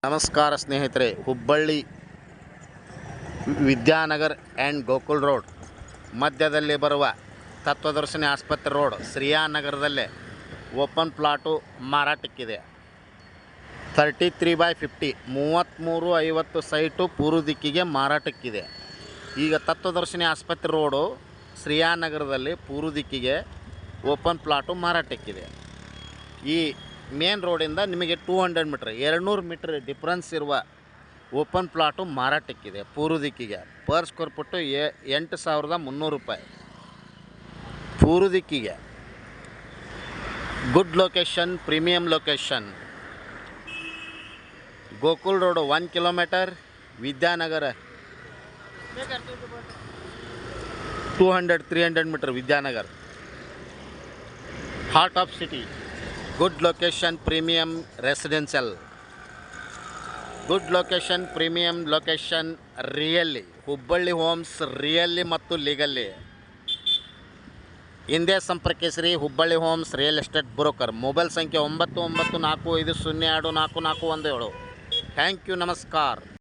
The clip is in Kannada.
ನಮಸ್ಕಾರ ಸ್ನೇಹಿತರೆ, ಹುಬ್ಬಳ್ಳಿ ವಿದ್ಯಾನಗರ್ ಆ್ಯಂಡ್ ಗೋಕುಲ್ ರೋಡ್ ಮಧ್ಯದಲ್ಲಿ ಬರುವ ತತ್ವದರ್ಶಿನಿ ಆಸ್ಪತ್ರೆ ರೋಡ್ ಶ್ರೀಯಾನಗರದಲ್ಲೇ ಓಪನ್ ಪ್ಲಾಟು ಮಾರಾಟಕ್ಕಿದೆ. 33/50 3350 ಸೈಟು ಪೂರ್ವ ದಿಕ್ಕಿಗೆ ಮಾರಾಟಕ್ಕಿದೆ. ಈಗ ತತ್ವದರ್ಶಿನಿ ಆಸ್ಪತ್ರೆ ರೋಡು ಶ್ರೀಯಾನಗರದಲ್ಲಿ ಪೂರ್ವ ದಿಕ್ಕಿಗೆ ಓಪನ್ ಪ್ಲಾಟು ಮಾರಾಟಕ್ಕಿದೆ. ಈ ಮೇನ್ ರೋಡಿಂದ ನಿಮಗೆ 200 ಮೀಟ್ರ್ 200 ಮೀಟ್ರ್ ಡಿಫ್ರೆನ್ಸ್ ಇರುವ ಓಪನ್ ಪ್ಲಾಟು ಮಾರಾಟಕ್ಕಿದೆ. ಪೂರ್ವ ದಿಕ್ಕಿಗೆ ಪರ್ ಸ್ಕ್ವೇರ್ ಫುಟ್ಟು 8,300 ರೂಪಾಯಿ. ಪೂರ್ವ ದಿಕ್ಕಿಗೆ good location, premium location. Gokul road 1 kilometre, Vidyanagar 200-300 metre Vidyanagar, heart of city. Good location, premium residential. Good location, premium location. Really Hubballi homes, really ಮತ್ತು ಲೀಗಲ್ಲಿ. ಹಿಂದೆ ಸಂಪರ್ಕಿಸಿರಿ Hubballi homes real estate broker. Mobile ಸಂಖ್ಯೆ 9945024417. ಥ್ಯಾಂಕ್ ಯು, ನಮಸ್ಕಾರ.